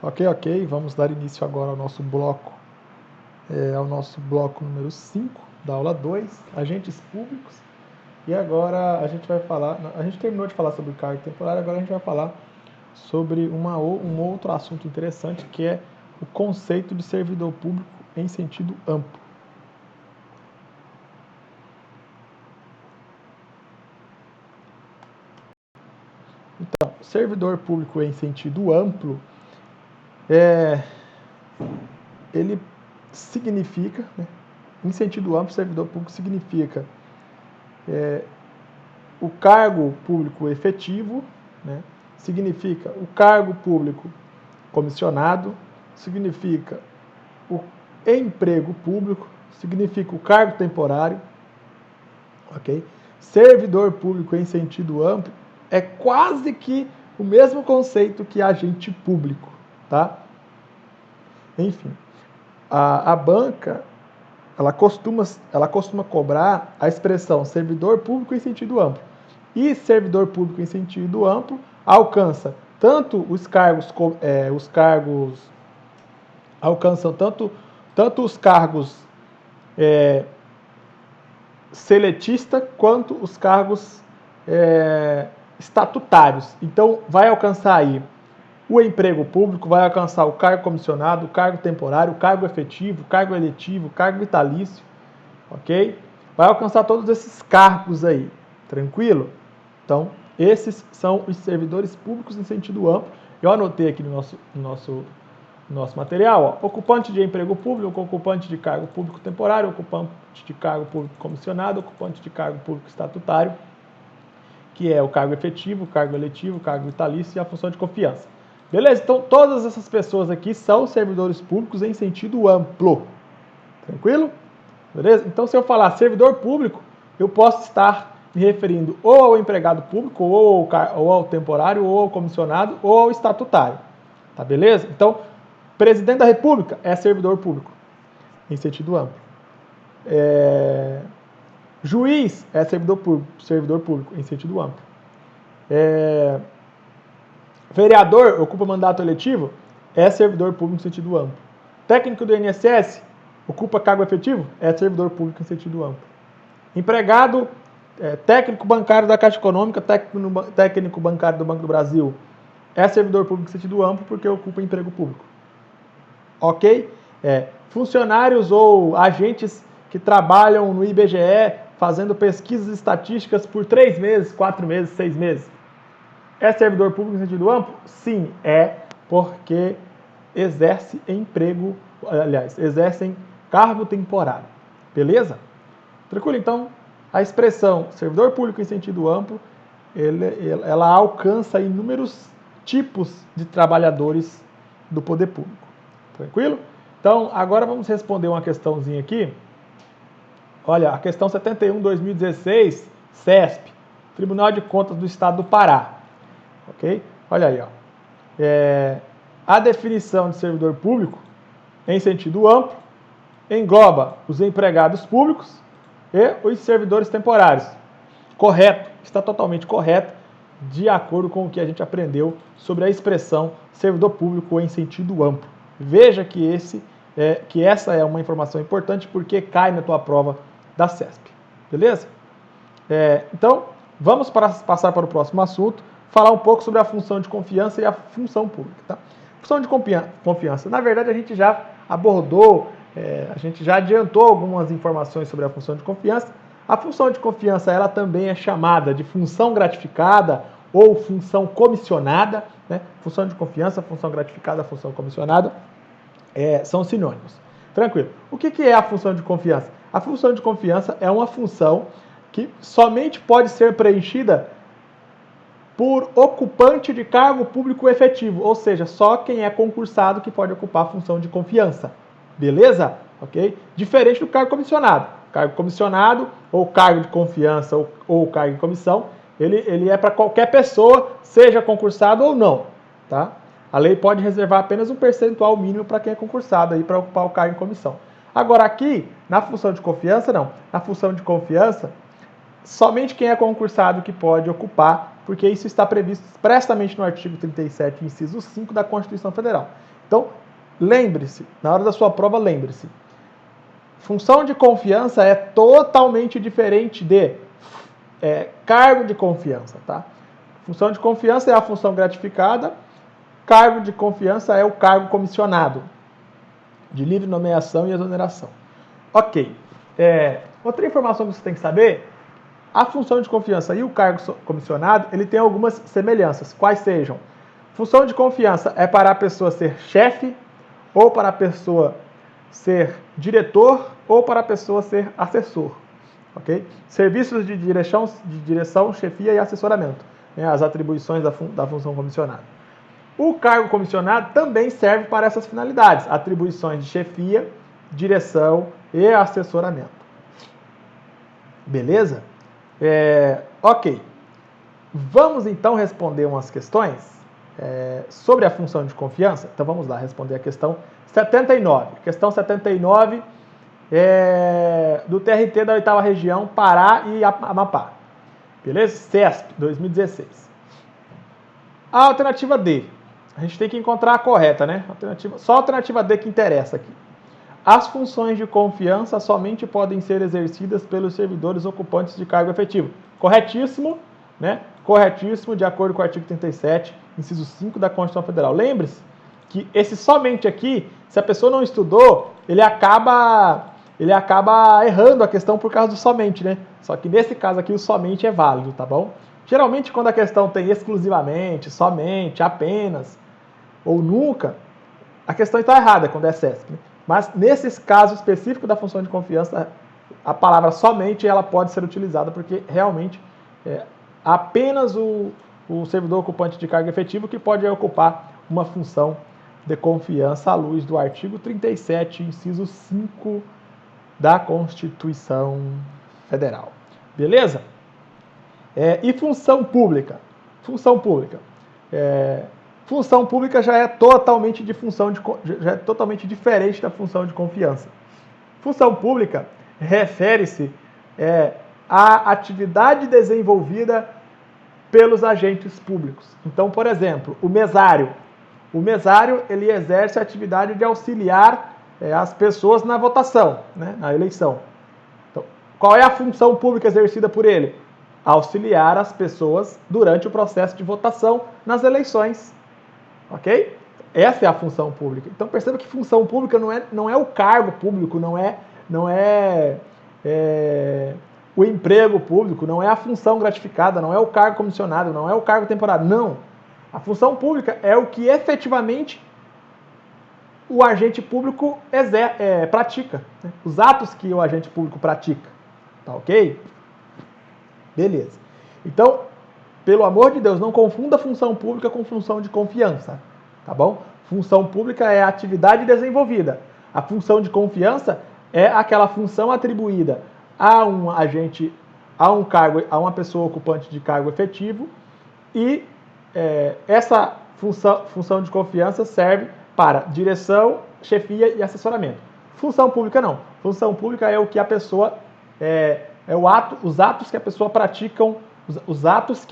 Ok, vamos dar início agora ao nosso bloco número 5 da aula 2, agentes públicos. E agora a gente vai falar, a gente terminou de falar sobre o cargo temporário, agora a gente vai falar sobre um outro assunto interessante, que é o conceito de servidor público em sentido amplo. Então, servidor público em sentido amplo, ele significa, em sentido amplo, servidor público significa o cargo público efetivo, significa o cargo público comissionado, significa o emprego público, significa o cargo temporário, ok? Servidor público em sentido amplo é quase que o mesmo conceito que agente público, tá? Enfim, a banca, ela costuma cobrar a expressão servidor público em sentido amplo. E servidor público em sentido amplo alcança tanto alcançam tanto os cargos seletista quanto os cargos estatutários. Então, vai alcançar aí o emprego público, vai alcançar o cargo comissionado, o cargo temporário, o cargo efetivo, o cargo eletivo, o cargo vitalício, ok? Vai alcançar todos esses cargos aí, tranquilo? Então, esses são os servidores públicos em sentido amplo. Eu anotei aqui no nosso material, ó, ocupante de emprego público, ocupante de cargo público temporário, ocupante de cargo público comissionado, ocupante de cargo público estatutário, que é o cargo efetivo, o cargo eletivo, o cargo vitalício e a função de confiança. Beleza? Então, todas essas pessoas aqui são servidores públicos em sentido amplo. Tranquilo? Beleza? Então, se eu falar servidor público, eu posso estar me referindo ou ao empregado público, ou ao temporário, ou ao comissionado, ou ao estatutário. Tá beleza? Então, presidente da República é servidor público, em sentido amplo. Juiz é servidor público, em sentido amplo. Vereador ocupa mandato eletivo, é servidor público em sentido amplo. Técnico do INSS ocupa cargo efetivo, é servidor público em sentido amplo. Empregado, técnico bancário da Caixa Econômica, técnico bancário do Banco do Brasil, é servidor público em sentido amplo porque ocupa emprego público. Ok? Funcionários ou agentes que trabalham no IBGE fazendo pesquisas estatísticas por 3 meses, 4 meses, 6 meses. É servidor público em sentido amplo? Sim, porque exercem cargo temporário. Beleza? Tranquilo? Então, a expressão servidor público em sentido amplo, ela alcança inúmeros tipos de trabalhadores do poder público. Tranquilo? Então, agora vamos responder uma questãozinha aqui. Olha, a questão 71/2016, CESP, Tribunal de Contas do Estado do Pará. Ok? Olha aí, ó. A definição de servidor público, em sentido amplo, engloba os empregados públicos e os servidores temporários. Correto, está totalmente correto, de acordo com o que a gente aprendeu sobre a expressão servidor público em sentido amplo. Veja que essa é uma informação importante porque cai na tua prova da CESP. Beleza? Então, vamos passar para o próximo assunto, falar um pouco sobre a função de confiança e a função pública. Tá? Função de confiança. Na verdade, a gente já abordou, a gente já adiantou algumas informações sobre a função de confiança. A função de confiança, ela também é chamada de função gratificada ou função comissionada. Né? Função de confiança, função gratificada, função comissionada são sinônimos. Tranquilo. O que é a função de confiança? A função de confiança é uma função que somente pode ser preenchida por ocupante de cargo público efetivo, ou seja, só quem é concursado que pode ocupar a função de confiança. Beleza? Ok? Diferente do cargo comissionado. Cargo comissionado, ou cargo de confiança, ou cargo de comissão, ele é para qualquer pessoa, seja concursado ou não. Tá? A lei pode reservar apenas um percentual mínimo para quem é concursado aí para ocupar o cargo em comissão. Agora aqui, na função de confiança, não. Na função de confiança, somente quem é concursado que pode ocupar, porque isso está previsto expressamente no artigo 37, inciso 5 da Constituição Federal. Então, lembre-se, na hora da sua prova, lembre-se. Função de confiança é totalmente diferente de cargo de confiança, tá? Função de confiança é a função gratificada, cargo de confiança é o cargo comissionado, de livre nomeação e exoneração. Ok. Outra informação que você tem que saber, a função de confiança e o cargo comissionado, ele tem algumas semelhanças. Quais sejam? Função de confiança é para a pessoa ser chefe, ou para a pessoa ser diretor, ou para a pessoa ser assessor. Ok? Serviços de direção, chefia e assessoramento. Né? As atribuições da função comissionada. O cargo comissionado também serve para essas finalidades. Atribuições de chefia, direção e assessoramento. Beleza? Ok. Vamos então responder umas questões sobre a função de confiança. Então vamos lá responder a questão 79. Questão 79 do TRT da 8ª região, Pará e Amapá. Beleza? CESP, 2016. A alternativa D. A gente tem que encontrar a correta, né? Só a alternativa D que interessa aqui. As funções de confiança somente podem ser exercidas pelos servidores ocupantes de cargo efetivo. Corretíssimo, né? Corretíssimo, de acordo com o artigo 37, inciso 5 da Constituição Federal. Lembre-se que esse somente aqui, se a pessoa não estudou, ele acaba errando a questão por causa do somente, né? Só que nesse caso aqui o somente é válido, tá bom? Geralmente quando a questão tem exclusivamente, somente, apenas ou nunca, a questão está errada quando é CESP, né? Mas nesses casos específicos da função de confiança, a palavra somente ela pode ser utilizada porque realmente apenas o servidor ocupante de cargo efetivo que pode ocupar uma função de confiança à luz do artigo 37, inciso 5 da Constituição Federal. Beleza? E função pública? Função pública. Função pública já é totalmente diferente da função de confiança. Função pública refere-se à atividade desenvolvida pelos agentes públicos. Então, por exemplo, o mesário. O mesário ele exerce a atividade de auxiliar as pessoas na votação, né, na eleição. Então, qual é a função pública exercida por ele? Auxiliar as pessoas durante o processo de votação nas eleições. Ok? Essa é a função pública. Então perceba que função pública não é o cargo público, não é o emprego público, não é a função gratificada, não é o cargo comissionado, não é o cargo temporário. Não. A função pública é o que efetivamente o agente público pratica. Né? Os atos que o agente público pratica. Tá ok? Beleza. Então, pelo amor de Deus, não confunda função pública com função de confiança, tá bom? Função pública é a atividade desenvolvida. A função de confiança é aquela função atribuída a um agente, a uma pessoa ocupante de cargo efetivo e essa função de confiança serve para direção, chefia e assessoramento. Função pública não. Função pública é o que a pessoa os atos que a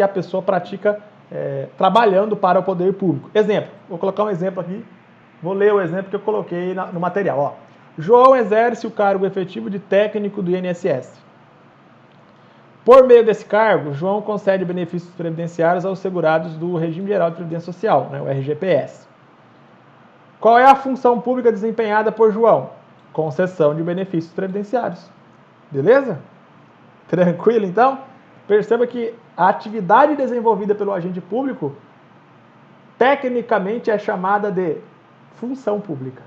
pessoa pratica, trabalhando para o poder público. Exemplo, vou colocar um exemplo aqui, vou ler o exemplo que eu coloquei no material. Ó. João exerce o cargo efetivo de técnico do INSS. Por meio desse cargo, João concede benefícios previdenciários aos segurados do Regime Geral de Previdência Social, né, o RGPS. Qual é a função pública desempenhada por João? Concessão de benefícios previdenciários. Beleza? Tranquilo, então? Perceba que a atividade desenvolvida pelo agente público, tecnicamente, é chamada de função pública.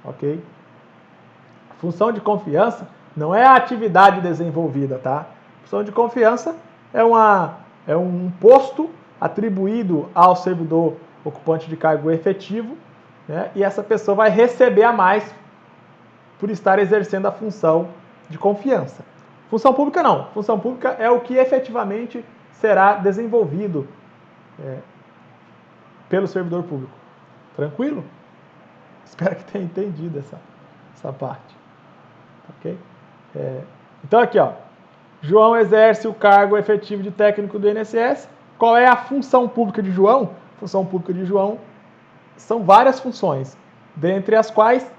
Ok? Função de confiança não é a atividade desenvolvida, tá? Função de confiança é um posto atribuído ao servidor ocupante de cargo efetivo, né? E essa pessoa vai receber a mais por estar exercendo a função de confiança. Função pública não. Função pública é o que efetivamente será desenvolvido pelo servidor público. Tranquilo? Espero que tenha entendido essa parte. Ok? Então aqui, ó. João exerce o cargo efetivo de técnico do INSS. Qual é a função pública de João? A função pública de João são várias funções, dentre as quais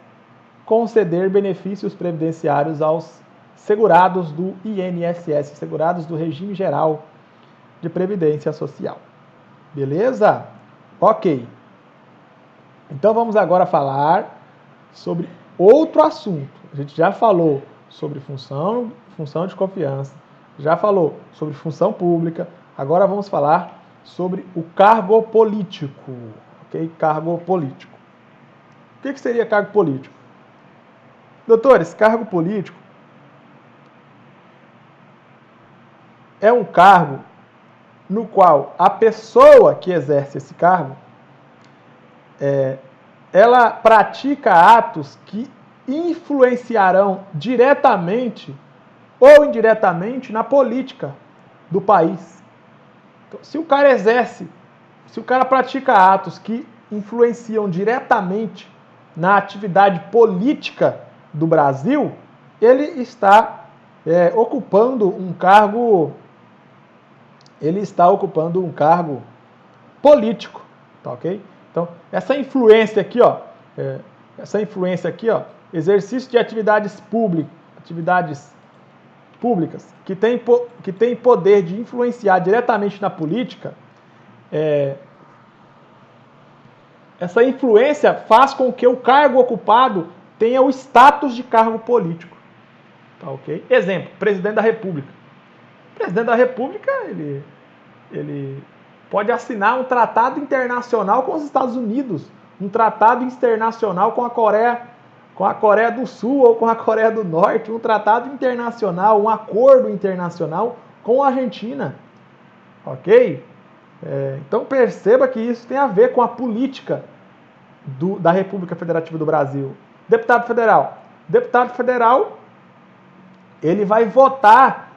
conceder benefícios previdenciários aos segurados do INSS, segurados do Regime Geral de Previdência Social. Beleza? Ok. Então vamos agora falar sobre outro assunto. A gente já falou sobre função de confiança, já falou sobre função pública, agora vamos falar sobre o cargo político. Ok? Cargo político. O que seria cargo político? Doutores, cargo político é um cargo no qual a pessoa que exerce esse cargo, ela pratica atos que influenciarão diretamente ou indiretamente na política do país. Então, se o cara pratica atos que influenciam diretamente na atividade política do Brasil, ele está ocupando um cargo político, tá ok? Então, essa influência aqui, exercício de atividades públicas que tem poder de influenciar diretamente na política, essa influência faz com que o cargo ocupado tenha o status de cargo político, tá ok? Exemplo, presidente da República. O presidente da República, ele pode assinar um tratado internacional com os Estados Unidos, um tratado internacional com a Coreia do Sul ou com a Coreia do Norte, um tratado internacional, um acordo internacional com a Argentina, ok? Então perceba que isso tem a ver com a política da República Federativa do Brasil. Deputado federal, ele vai votar,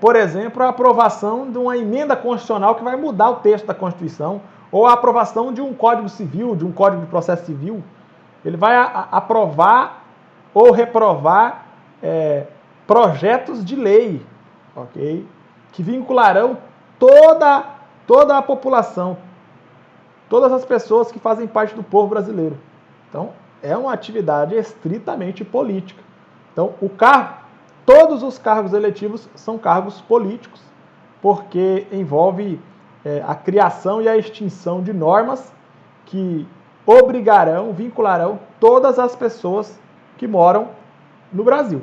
por exemplo, a aprovação de uma emenda constitucional que vai mudar o texto da Constituição, ou a aprovação de um Código Civil, de um Código de Processo Civil. Ele vai aprovar ou reprovar projetos de lei, ok? Que vincularão toda a população, todas as pessoas que fazem parte do povo brasileiro. Então, é uma atividade estritamente política. Então, todos os cargos eletivos são cargos políticos, porque envolve a criação e a extinção de normas que vincularão todas as pessoas que moram no Brasil.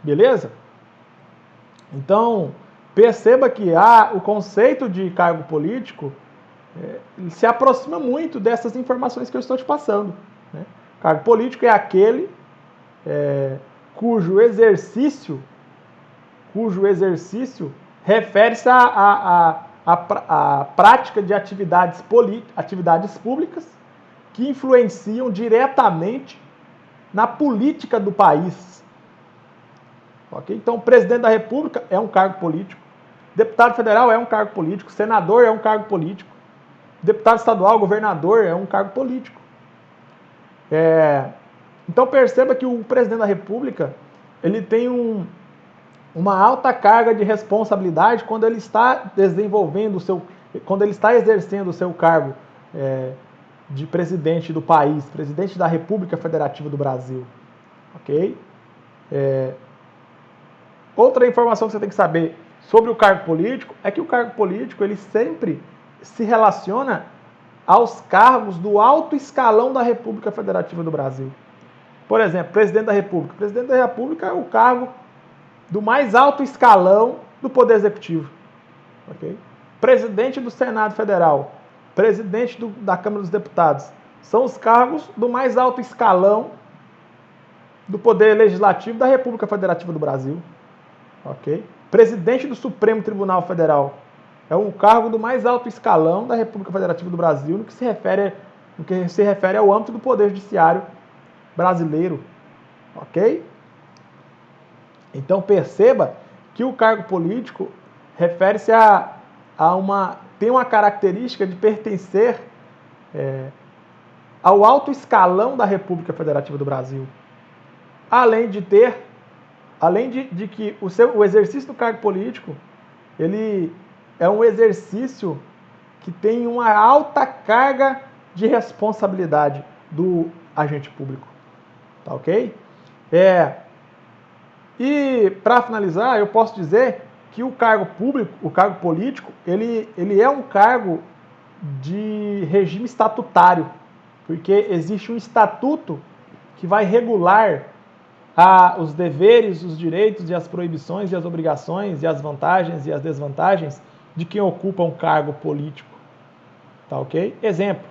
Beleza? Então, perceba que o conceito de cargo político se aproxima muito dessas informações que eu estou te passando, né? Cargo político é aquele cujo exercício refere-se à prática de atividades públicas que influenciam diretamente na política do país. Okay? Então, presidente da República é um cargo político, deputado federal é um cargo político, senador é um cargo político, deputado estadual, governador é um cargo político. Então perceba que o presidente da República ele tem uma alta carga de responsabilidade quando ele está exercendo o seu cargo de presidente do país, presidente da República Federativa do Brasil, ok? Outra informação que você tem que saber sobre o cargo político é que o cargo político ele sempre se relaciona aos cargos do alto escalão da República Federativa do Brasil. Por exemplo, presidente da República. O presidente da República é o cargo do mais alto escalão do Poder Executivo. Okay? Presidente do Senado Federal, presidente da Câmara dos Deputados, são os cargos do mais alto escalão do Poder Legislativo da República Federativa do Brasil. Okay? Presidente do Supremo Tribunal Federal é um cargo do mais alto escalão da República Federativa do Brasil no que se refere ao âmbito do Poder Judiciário brasileiro. Ok? Então perceba que o cargo político refere-se tem uma característica de pertencer ao alto escalão da República Federativa do Brasil. Além de que o exercício do cargo político ele é um exercício que tem uma alta carga de responsabilidade do agente público. Tá ok? E para finalizar, eu posso dizer que o cargo público, o cargo político, ele é um cargo de regime estatutário, porque existe um estatuto que vai regular os deveres, os direitos e as proibições e as obrigações e as vantagens e as desvantagens de quem ocupa um cargo político. Tá ok? Exemplo,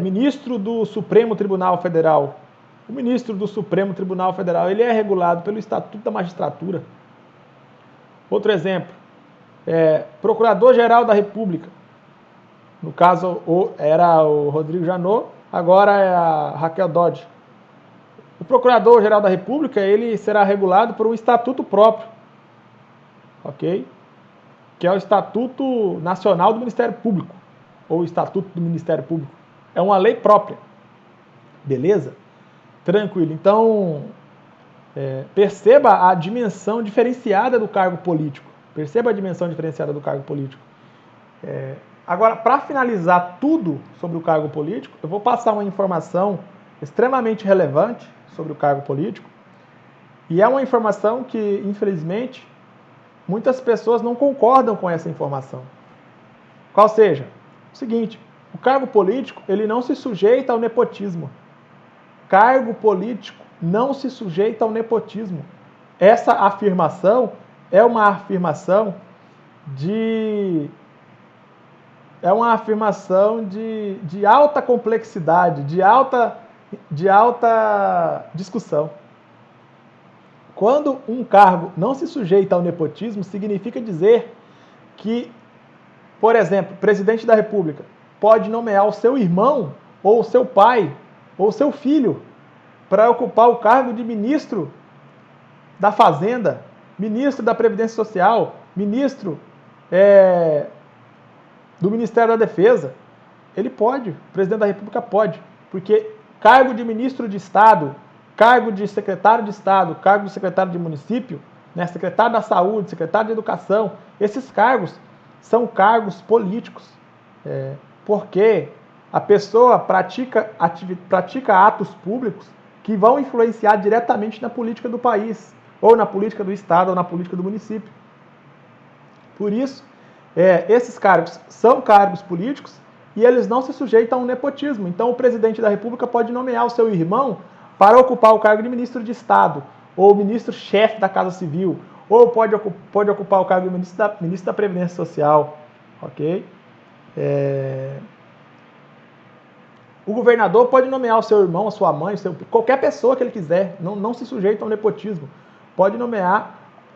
ministro do Supremo Tribunal Federal. O ministro do Supremo Tribunal Federal, ele é regulado pelo Estatuto da Magistratura. Outro exemplo, Procurador-Geral da República. No caso, era o Rodrigo Janot, agora é a Raquel Dodge. O Procurador-Geral da República, ele será regulado por um estatuto próprio, ok? Que é o Estatuto Nacional do Ministério Público, ou Estatuto do Ministério Público. É uma lei própria, beleza? Tranquilo. Então, perceba a dimensão diferenciada do cargo político. Perceba a dimensão diferenciada do cargo político. Agora, para finalizar tudo sobre o cargo político, eu vou passar uma informação extremamente relevante sobre o cargo político, e é uma informação que, infelizmente, muitas pessoas não concordam com essa informação. Qual seja? O seguinte, o cargo político, ele não se sujeita ao nepotismo. Cargo político não se sujeita ao nepotismo. Essa afirmação é uma afirmação de alta complexidade, de alta discussão. Quando um cargo não se sujeita ao nepotismo, significa dizer que, por exemplo, o presidente da República pode nomear o seu irmão, ou o seu pai, ou o seu filho, para ocupar o cargo de ministro da Fazenda, ministro da Previdência Social, ministro do Ministério da Defesa. Ele pode, o presidente da República pode, porque cargo de ministro de Estado, cargo de secretário de Estado, cargo de secretário de município, né, secretário da Saúde, secretário de Educação, esses cargos são cargos políticos, porque a pessoa pratica atos públicos que vão influenciar diretamente na política do país, ou na política do Estado, ou na política do município. Por isso, esses cargos são cargos políticos e eles não se sujeitam ao nepotismo. Então, o presidente da República pode nomear o seu irmão para ocupar o cargo de ministro de Estado, ou ministro-chefe da Casa Civil, ou pode ocupar o cargo de ministro da Previdência Social, ok? O governador pode nomear o seu irmão, a sua mãe, qualquer pessoa que ele quiser, não se sujeita ao nepotismo. Pode nomear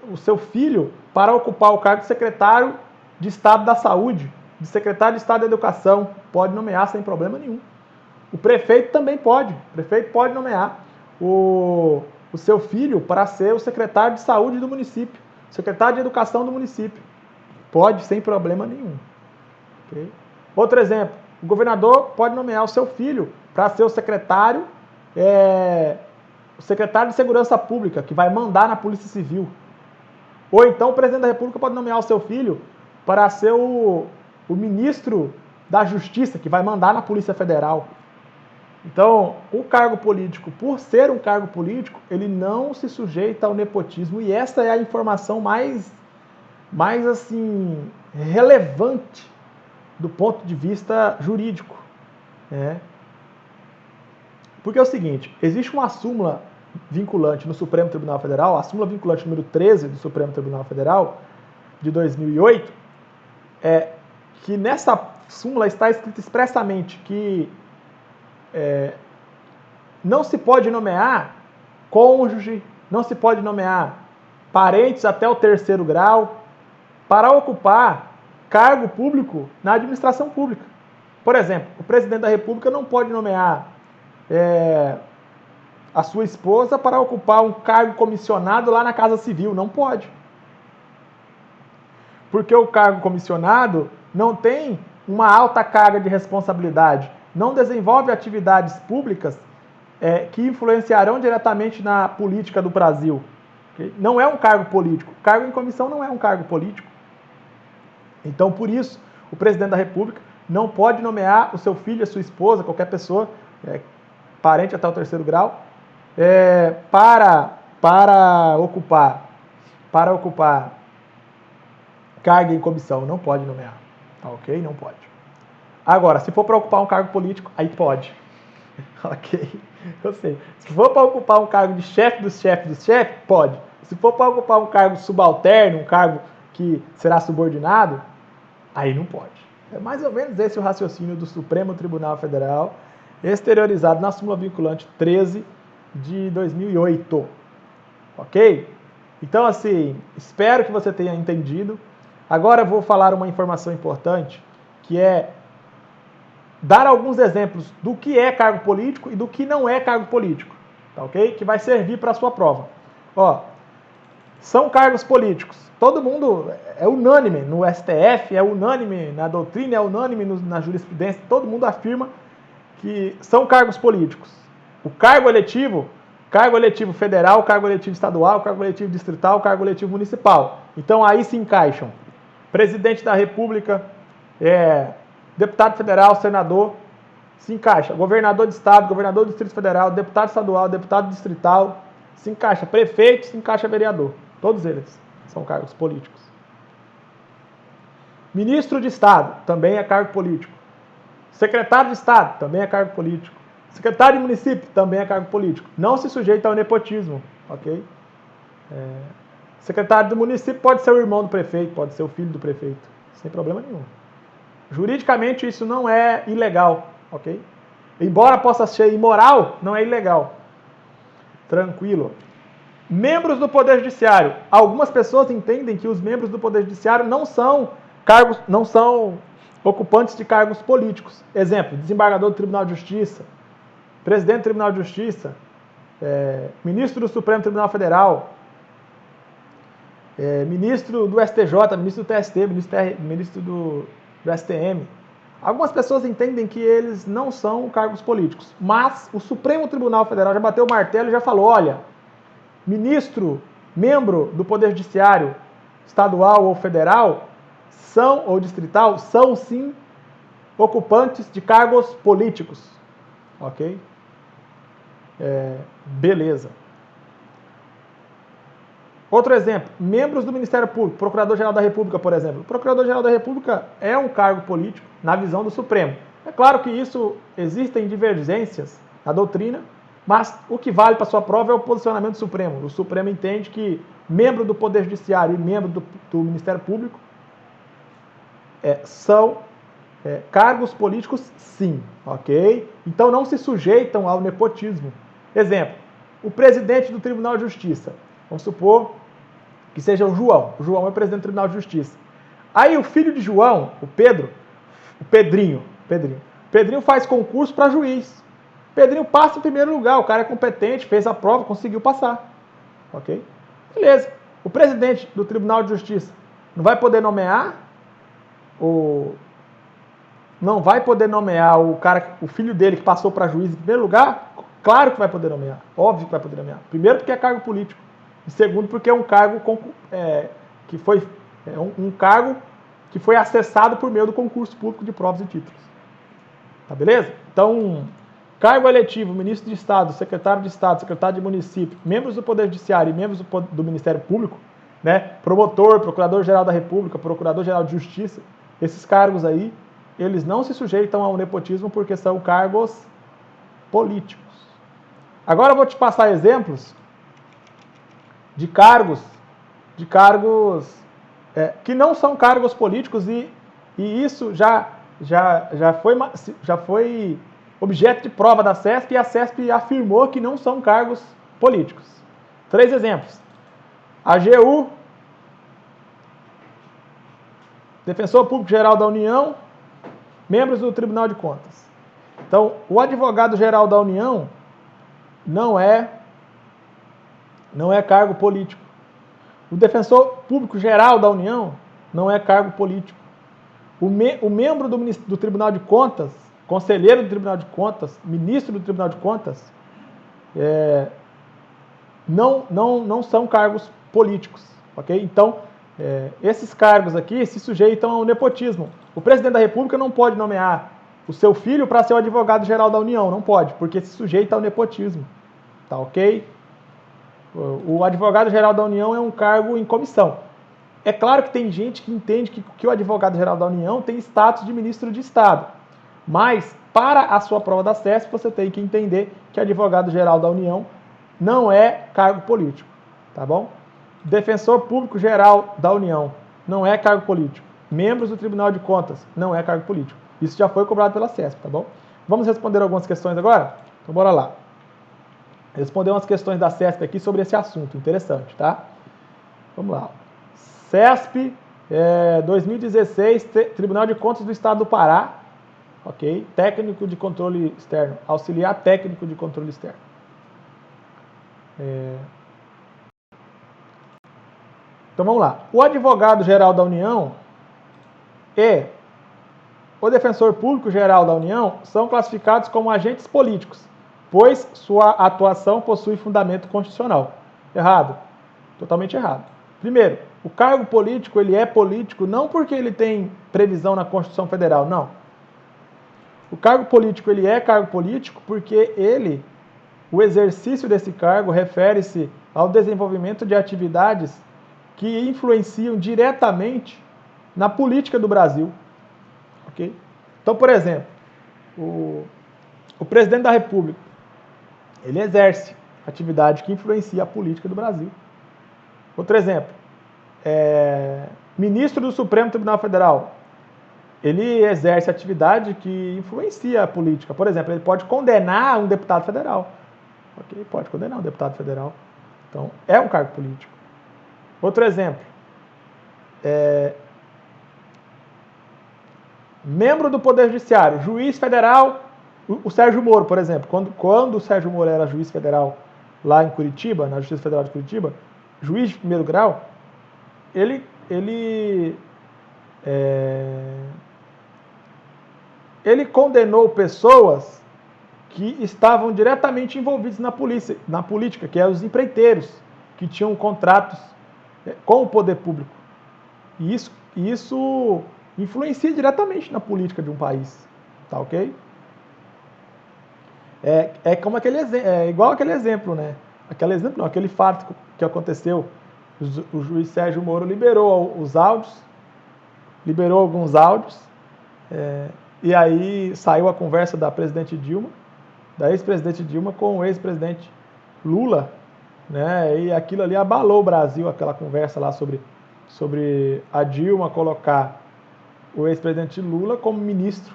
o seu filho para ocupar o cargo de secretário de Estado da Saúde, de secretário de Estado da Educação, pode nomear sem problema nenhum. O prefeito também pode, o prefeito pode nomear o seu filho para ser o secretário de Saúde do município, secretário de Educação do município, pode sem problema nenhum. Okay? Outro exemplo, o governador pode nomear o seu filho para ser o secretário de Segurança Pública, que vai mandar na Polícia Civil. Ou então o presidente da República pode nomear o seu filho para ser o ministro da Justiça, que vai mandar na Polícia Federal. Então, o cargo político, por ser um cargo político, ele não se sujeita ao nepotismo, e essa é a informação mais assim, relevante do ponto de vista jurídico. Porque é o seguinte, existe uma súmula vinculante no Supremo Tribunal Federal, a súmula vinculante número 13 do Supremo Tribunal Federal, de 2008, que nessa súmula está escrito expressamente que não se pode nomear cônjuge, não se pode nomear parentes até o 3º grau para ocupar cargo público na administração pública. Por exemplo, o presidente da República não pode nomear a sua esposa para ocupar um cargo comissionado lá na Casa Civil, não pode. Porque o cargo comissionado não tem uma alta carga de responsabilidade, não desenvolve atividades públicas que influenciarão diretamente na política do Brasil. Okay? Não é um cargo político. Cargo em comissão não é um cargo político. Então, por isso, o presidente da República não pode nomear o seu filho, a sua esposa, qualquer pessoa, parente até o 3º grau, para ocupar cargo em comissão. Não pode nomear, tá ok? Não pode. Agora, se for para ocupar um cargo político, aí pode. Ok? Eu sei. Se for para ocupar um cargo de chefe dos chefes, pode. Se for para ocupar um cargo subalterno, um cargo que será subordinado, aí não pode. É mais ou menos esse o raciocínio do Supremo Tribunal Federal, exteriorizado na súmula vinculante 13 de 2008. Ok? Então, assim, espero que você tenha entendido. Agora eu vou falar uma informação importante, que é dar alguns exemplos do que é cargo político e do que não é cargo político, tá ok? Que vai servir para a sua prova. Ó, são cargos políticos. Todo mundo é unânime no STF, é unânime na doutrina, é unânime na jurisprudência. Todo mundo afirma que são cargos políticos. O cargo eletivo federal, cargo eletivo estadual, cargo eletivo distrital, cargo eletivo municipal. Então aí se encaixam presidente da República, deputado federal, senador, se encaixa. Governador de estado, governador do Distrito Federal, deputado estadual, deputado distrital, se encaixa. Prefeito, se encaixa vereador. Todos eles são cargos políticos. Ministro de Estado, também é cargo político. Secretário de Estado, também é cargo político. Secretário de município, também é cargo político. Não se sujeita ao nepotismo, ok? Secretário do município pode ser o irmão do prefeito, pode ser o filho do prefeito, sem problema nenhum. Juridicamente isso não é ilegal, ok? Embora possa ser imoral, não é ilegal. Tranquilo. Membros do Poder Judiciário. Algumas pessoas entendem que os membros do Poder Judiciário não são ocupantes de cargos políticos. Exemplo, desembargador do Tribunal de Justiça, presidente do Tribunal de Justiça, ministro do Supremo Tribunal Federal, ministro do STJ, ministro do TST, ministro do STM. Algumas pessoas entendem que eles não são cargos políticos, mas o Supremo Tribunal Federal já bateu o martelo e já falou, olha, membro do Poder Judiciário estadual ou federal, ou distrital, são sim ocupantes de cargos políticos. Ok? Beleza. Outro exemplo, membros do Ministério Público, Procurador-Geral da República, por exemplo. O Procurador-Geral da República é um cargo político na visão do Supremo. É claro que isso existem divergências na doutrina, mas o que vale para a sua prova é o posicionamento do Supremo. O Supremo entende que membro do Poder Judiciário e membro do Ministério Público são cargos políticos, sim, ok? Então não se sujeitam ao nepotismo. Exemplo, o presidente do Tribunal de Justiça. Vamos supor que seja o João. O João é o presidente do Tribunal de Justiça. Aí o filho de João, o Pedrinho faz concurso para juiz. Pedrinho passa em primeiro lugar, o cara é competente, fez a prova, conseguiu passar. Ok? Beleza. O presidente do Tribunal de Justiça não vai poder nomear o filho dele que passou para juiz em primeiro lugar? Claro que vai poder nomear. Óbvio que vai poder nomear. Primeiro porque é cargo político. E segundo porque é um cargo um cargo que foi acessado por meio do concurso público de provas e títulos. Tá beleza? Então, cargo eletivo, ministro de Estado, secretário de Estado, secretário de município, membros do Poder Judiciário e membros do Ministério Público, né? Promotor, Procurador-Geral da República, Procurador-Geral de Justiça, esses cargos aí, eles não se sujeitam ao nepotismo porque são cargos políticos. Agora eu vou te passar exemplos de cargos que não são cargos políticos e isso já foi objeto de prova da CESP e a CESP afirmou que não são cargos políticos. 3 exemplos. AGU, Defensor Público Geral da União, membros do Tribunal de Contas. Então, o advogado-geral da União não é cargo político. O defensor público geral da União não é cargo político. O membro do Tribunal de Contas, conselheiro do Tribunal de Contas, ministro do Tribunal de Contas, não são cargos políticos. Ok? Então, esses cargos aqui se sujeitam ao nepotismo. O presidente da República não pode nomear o seu filho para ser o advogado-geral da União, não pode, porque se sujeita ao nepotismo, tá ok? O advogado-geral da União é um cargo em comissão. É claro que tem gente que entende que o advogado-geral da União tem status de ministro de Estado, mas para a sua prova da CESP você tem que entender que advogado-geral da União não é cargo político, tá bom? Defensor Público-Geral da União não é cargo político. Membros do Tribunal de Contas não é cargo político. Isso já foi cobrado pela CESP, tá bom? Vamos responder algumas questões agora? Então bora lá. Responder umas questões da CESP aqui sobre esse assunto, interessante, tá? Vamos lá. CESP 2016, Tribunal de Contas do Estado do Pará, ok? Técnico de controle externo, auxiliar técnico de controle externo. Então vamos lá. O advogado-geral da União e o defensor público-geral da União são classificados como agentes políticos, pois sua atuação possui fundamento constitucional. Errado. Totalmente errado. Primeiro, o cargo político, ele é político não porque ele tem previsão na Constituição Federal, não. O cargo político, ele é cargo político porque o exercício desse cargo refere-se ao desenvolvimento de atividades que influenciam diretamente na política do Brasil. Okay? Então, por exemplo, o presidente da República, ele exerce atividade que influencia a política do Brasil. Outro exemplo, ministro do Supremo Tribunal Federal, ele exerce atividade que influencia a política. Por exemplo, ele pode condenar um deputado federal. Okay? Pode condenar um deputado federal. Então, é um cargo político. Outro exemplo, membro do Poder Judiciário, juiz federal, o Sérgio Moro, por exemplo, quando o Sérgio Moro era juiz federal lá em Curitiba, na Justiça Federal de Curitiba, juiz de primeiro grau, ele condenou pessoas que estavam diretamente envolvidos na política, que eram os empreiteiros, que tinham contratos com o poder público. E isso influencia diretamente na política de um país. Tá ok? Como igual aquele exemplo, né? Aquele fato que aconteceu. O juiz Sérgio Moro liberou alguns áudios, e aí saiu a conversa da ex-presidente Dilma com o ex-presidente Lula, né? E aquilo ali abalou o Brasil, aquela conversa lá sobre a Dilma colocar o ex-presidente Lula como ministro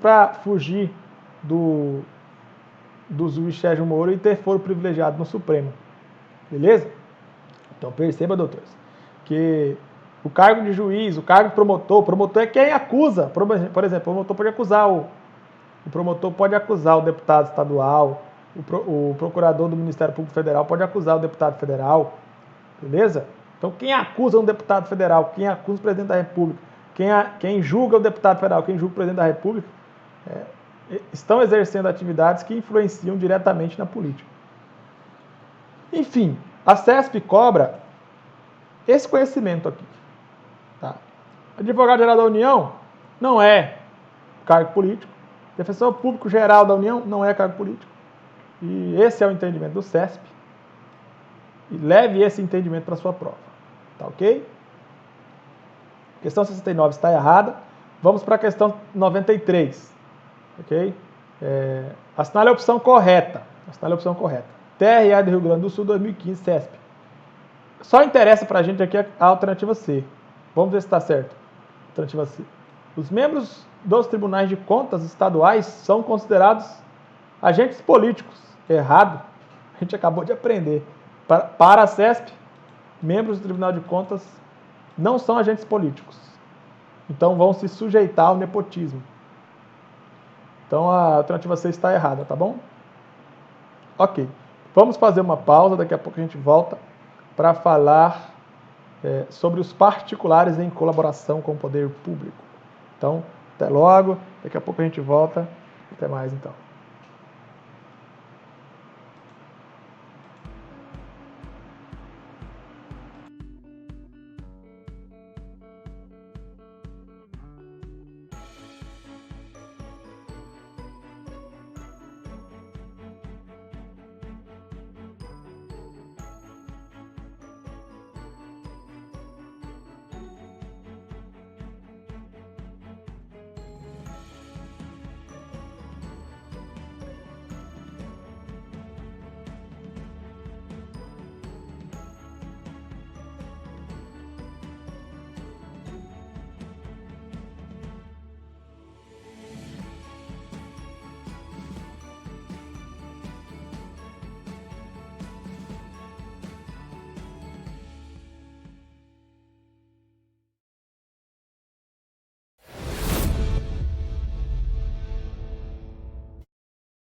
para fugir do juiz Sérgio Moro e ter foro privilegiado no Supremo. Beleza? Então perceba, doutores, que o cargo de juiz, o cargo de promotor é quem acusa. Por exemplo, o promotor pode acusar o deputado estadual, o procurador do Ministério Público Federal pode acusar o deputado federal, beleza? Então quem acusa um deputado federal, quem acusa o presidente da República, quem julga o deputado federal, quem julga o presidente da República, estão exercendo atividades que influenciam diretamente na política. Enfim, a CESP cobra esse conhecimento aqui. Tá? Advogado-geral da União não é cargo político. Defensor Público-Geral da União não é cargo político. E esse é o entendimento do CESP. E leve esse entendimento para a sua prova. Tá ok? Questão 69 está errada. Vamos para a questão 93. Ok? Assinale a opção correta. TRE do Rio Grande do Sul, 2015, CESP. Só interessa para a gente aqui a alternativa C. Vamos ver se está certo. Alternativa C. Os membros dos tribunais de contas estaduais são considerados agentes políticos. Errado. A gente acabou de aprender. Para a CESP, membros do Tribunal de Contas não são agentes políticos. Então vão se sujeitar ao nepotismo. Então a alternativa C está errada, tá bom? Ok. Vamos fazer uma pausa, daqui a pouco a gente volta para falar sobre os particulares em colaboração com o poder público. Então, até logo, daqui a pouco a gente volta. Até mais então.